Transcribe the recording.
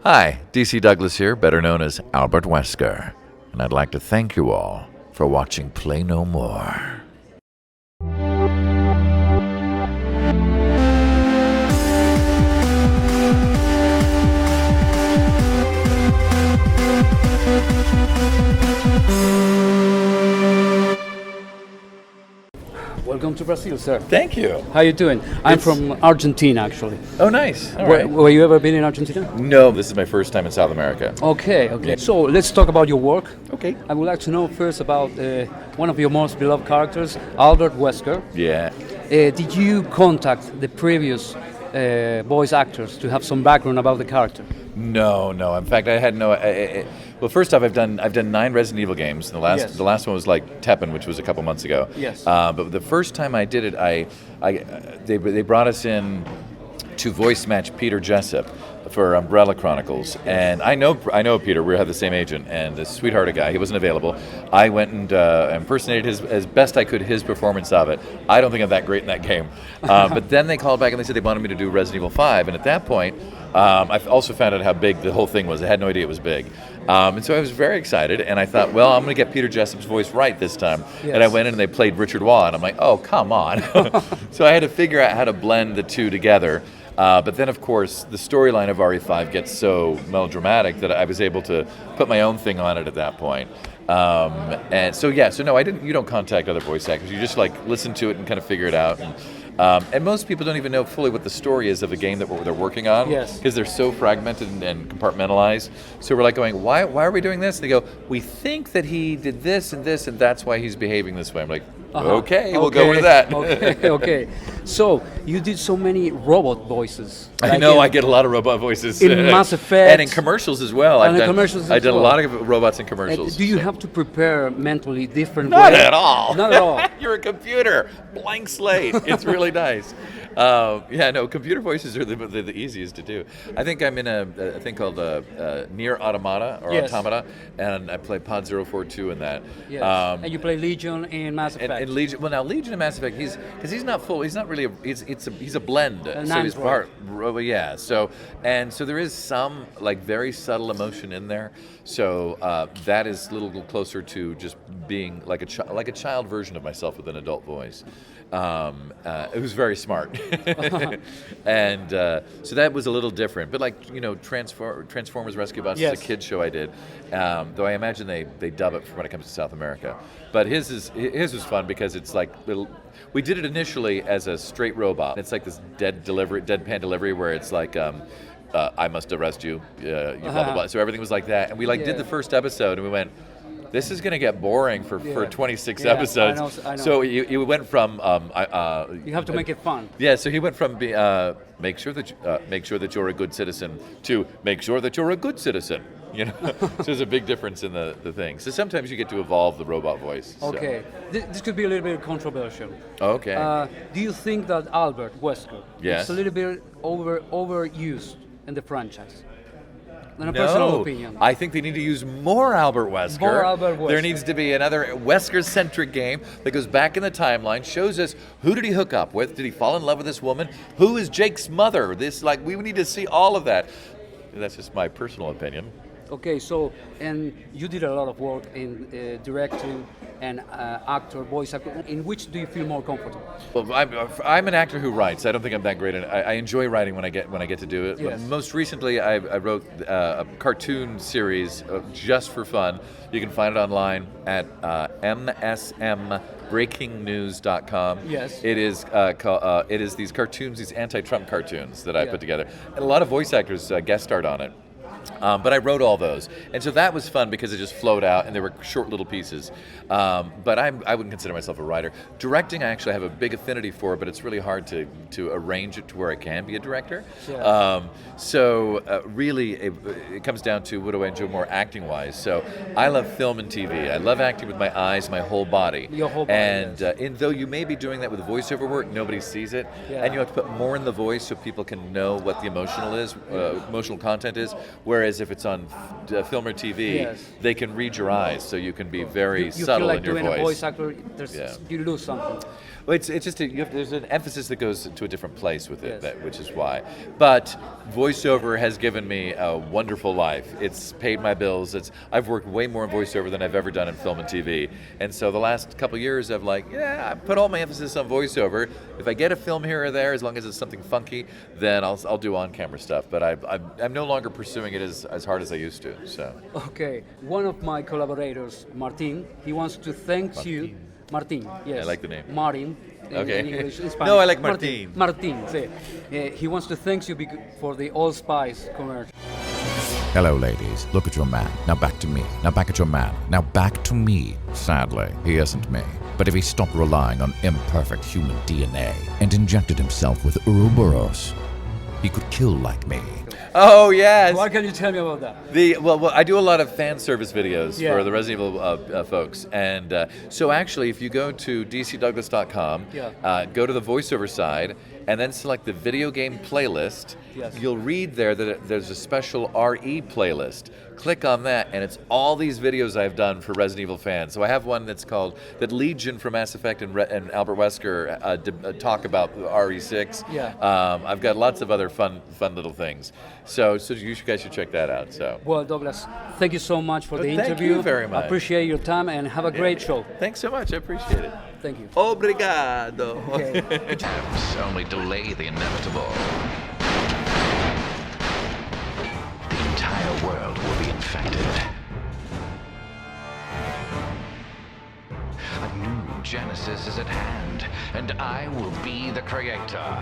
Hi, DC Douglas here, better known as Albert Wesker, and I'd like to thank you all for watching Play No More. Welcome to Brazil, sir. Thank you. How you doing? I'm from Argentina, actually. Oh, nice. All right. Were you ever been in Argentina? No, this is my first time in South America. Okay. Yeah. So let's talk about your work. Okay. I would like to know first about one of your most beloved characters, Albert Wesker. Yeah. Did you contact the previous voice actors to have some background about the character? No. In fact, I had no. Well, first off, I've done 9 Resident Evil games. The last one was like Teppen, which was a couple months ago. Yes. But the first time I did it, they brought us in to voice match Peter Jessup for Umbrella Chronicles, and I know Peter. We had the same agent, and the sweetheart of guy. He wasn't available. I went and impersonated as best I could his performance of it. I don't think I'm that great in that game, but then they called back and they said they wanted me to do Resident Evil 5, and at that point, I also found out how big the whole thing was. I had no idea it was big, and so I was very excited, and I thought, well, I'm going to get Peter Jessup's voice right this time. Yes. And I went in and they played Richard Waugh, and I'm like, oh, come on. So I had to figure out how to blend the two together. But then, of course, the storyline of RE5 gets so melodramatic that I was able to put my own thing on it at that point. And so no, I didn't. You don't contact other voice actors. You just like listen to it and kind of figure it out. And most people don't even know fully what the story is of the game that they're working on. Yes. Because they're so fragmented and compartmentalized. So we're like going, why are we doing this? And they go, we think that he did this, and that's why he's behaving this way. I'm like, okay, we'll go with that. Okay. So you did so many robot voices. I know, I get a lot of robot voices. In Mass Effect. And in commercials as well. I did a lot of robots in commercials. Do you have to prepare mentally different Not ways? at all. Not at all. You're a computer. Blank slate. It's really nice. Computer voices are the easiest to do. I think I'm in a thing called Near Automata, or Yes. Automata, and I play Pod 042 in that. Yes. And you play Legion in Mass Effect. And Legion, well, now Legion and Mass Effect, he's not full. He's not really. He's a blend. So he's part. Yeah. So there is some like very subtle emotion in there. So that is a little closer to just being like a child version of myself with an adult voice. It was very smart, and so that was a little different. But like Transformers Rescue Bots is a kids show I did. Though I imagine they dub it for when it comes to South America. But his was fun because it's like we did it initially as a straight robot. It's like this deadpan delivery where it's like. I must arrest you. Blah, blah, blah. So everything was like that, and we did the first episode, and we went. This is going to get boring for 26 episodes. I know. So you went from you have to make it fun. Yeah. So he went from make sure that you're a good citizen to make sure that you're a good citizen. So there's a big difference in the thing. So sometimes you get to evolve the robot voice. Okay. So. This could be a little bit controversial. Okay. Do you think that Albert Wesker is a little bit overused in the franchise? In a personal opinion. I think they need to use more Albert Wesker. There needs to be another Wesker-centric game that goes back in the timeline, shows us who did he hook up with? Did he fall in love with this woman? Who is Jake's mother? We need to see all of that. That's just my personal opinion. Okay, and you did a lot of work in directing and voice actor. In which do you feel more comfortable? Well, I'm an actor who writes. I don't think I'm that great at it. I enjoy writing when I get to do it. Yes. Most recently, I wrote a cartoon series just for fun. You can find it online at msmbreakingnews.com. Yes. It is these cartoons, these anti-Trump cartoons that I put together. And a lot of voice actors guest starred on it. But I wrote all those, and so that was fun because it just flowed out, and they were short little pieces. But I wouldn't consider myself a writer. Directing, I actually have a big affinity for, but it's really hard to arrange it to where I can be a director. Yeah. Really, it comes down to what do I enjoy more acting-wise. So I love film and TV. I love acting with my eyes, my whole body. Your whole body. And though you may be doing that with voiceover work, nobody sees it, and you have to put more in the voice so people can know what the emotional content is. Whereas if it's on film or TV, they can read your eyes, so you can be very subtle feel like in your doing voice. A voice actor, you lose something. Well, it's just there's an emphasis that goes to a different place with it, which is why. But voiceover has given me a wonderful life. It's paid my bills. I've worked way more in voiceover than I've ever done in film and TV. And so the last couple of years, I've I put all my emphasis on voiceover. If I get a film here or there, as long as it's something funky, then I'll do on-camera stuff. But I'm no longer pursuing it as hard as I used to. So. Okay, one of my collaborators, Martin, he wants to thank you. Martin, yes. I like the name. Martin. Okay. In English, in Spanish. No, I like Martin. Martin, sí. He wants to thank you for the Old Spice commercial. Hello, ladies. Look at your man. Now back to me. Now back at your man. Now back to me. Sadly, he isn't me. But if he stopped relying on imperfect human DNA and injected himself with Ouroboros, he could kill like me. Oh, yes. What can you tell me about that? Well, I do a lot of fan service videos for the Resident Evil folks. And so actually, if you go to dcdouglas.com, go to the voiceover side, and then select the video game playlist, you'll read there that there's a special RE playlist. Click on that, and it's all these videos I've done for Resident Evil fans. So I have one that's called that Legion from Mass Effect and Albert Wesker talk about RE6. I've got lots of other fun little things. So you guys should check that out. So. Well, Douglas, thank you so much for the interview. Thank you very much. I appreciate your time, and have a great show. Thanks so much. I appreciate it. Thank you. Obrigado. Okay. Attempts only delay the inevitable. The entire world will be infected. A new genesis is at hand, and I will be the creator.